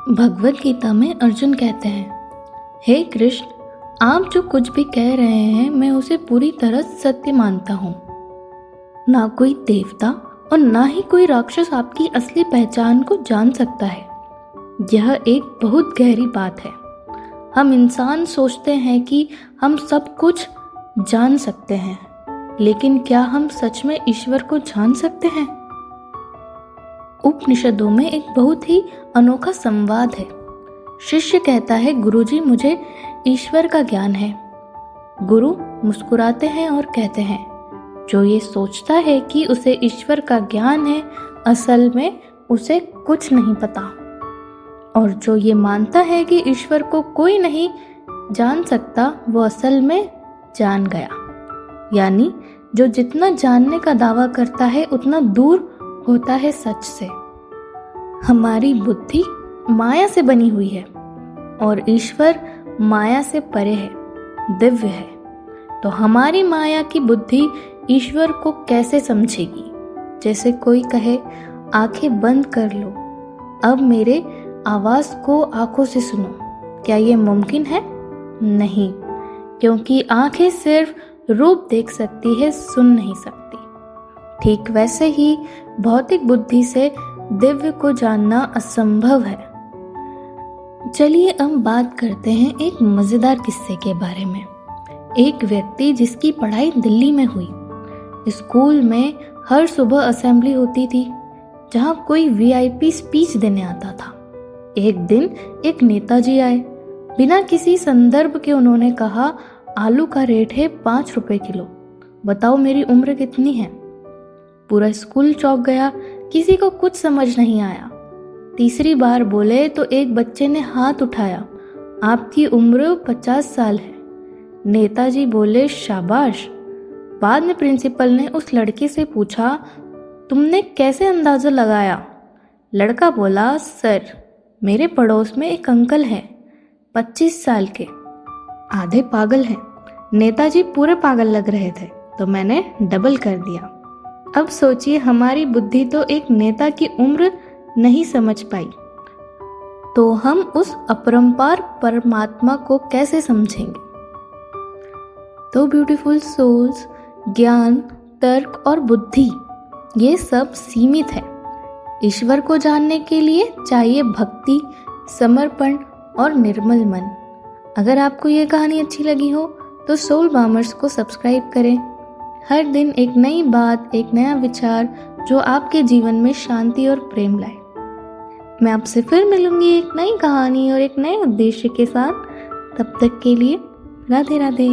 भगवद गीता में अर्जुन कहते हैं, हे कृष्ण, आप जो कुछ भी कह रहे हैं मैं उसे पूरी तरह सत्य मानता हूँ। ना कोई देवता और ना ही कोई राक्षस आपकी असली पहचान को जान सकता है। यह एक बहुत गहरी बात है। हम इंसान सोचते हैं कि हम सब कुछ जान सकते हैं, लेकिन क्या हम सच में ईश्वर को जान सकते हैं? उपनिषदों में एक बहुत ही अनोखा संवाद है। शिष्य कहता है, गुरुजी मुझे ईश्वर का ज्ञान है। गुरु मुस्कुराते हैं और कहते हैं, जो ये सोचता है कि उसे ईश्वर का ज्ञान है, असल में उसे कुछ नहीं पता। और जो ये मानता है कि ईश्वर को कोई नहीं जान सकता, वो असल में जान गया। यानी जो जितना जानने का दावा करता है उतना दूर होता है सच से। हमारी बुद्धि माया से बनी हुई है और ईश्वर माया से परे है, दिव्य है। तो हमारी माया की बुद्धि ईश्वर को कैसे समझेगी? जैसे कोई कहे, आंखें बंद कर लो, अब मेरे आवाज को आंखों से सुनो। क्या ये मुमकिन है? नहीं, क्योंकि आंखें सिर्फ रूप देख सकती है, सुन नहीं सकती। ठीक वैसे ही भौतिक बुद्धि से दिव्य को जानना असंभव है। चलिए अब बात करते हैं एक मजेदार किस्से के बारे में। एक व्यक्ति जिसकी पढ़ाई दिल्ली में हुई, स्कूल में हर सुबह असेंबली होती थी जहां कोई वीआईपी स्पीच देने आता था। एक दिन एक नेताजी आए। बिना किसी संदर्भ के उन्होंने कहा, आलू का रेट है 5 रुपए किलो, बताओ मेरी उम्र कितनी है? पूरा स्कूल चौंक गया, किसी को कुछ समझ नहीं आया। तीसरी बार बोले तो एक बच्चे ने हाथ उठाया, आपकी उम्र 50 साल है। नेताजी बोले, शाबाश। बाद में प्रिंसिपल ने उस लड़के से पूछा, तुमने कैसे अंदाजा लगाया? लड़का बोला, सर, मेरे पड़ोस में एक अंकल हैं, 25 साल के, आधे पागल हैं। नेताजी पूरे पागल लग रहे थे तो मैंने डबल कर दिया। अब सोचिए, हमारी बुद्धि तो एक नेता की उम्र नहीं समझ पाई, तो हम उस अपरंपार परमात्मा को कैसे समझेंगे? तो ब्यूटीफुल सोल्स, ज्ञान, तर्क और बुद्धि ये सब सीमित है। ईश्वर को जानने के लिए चाहिए भक्ति, समर्पण और निर्मल मन। अगर आपको ये कहानी अच्छी लगी हो तो सोल बामर्स को सब्सक्राइब करें। हर दिन एक नई बात, एक नया विचार जो आपके जीवन में शांति और प्रेम लाए। मैं आपसे फिर मिलूंगी एक नई कहानी और एक नए उद्देश्य के साथ। तब तक के लिए राधे राधे।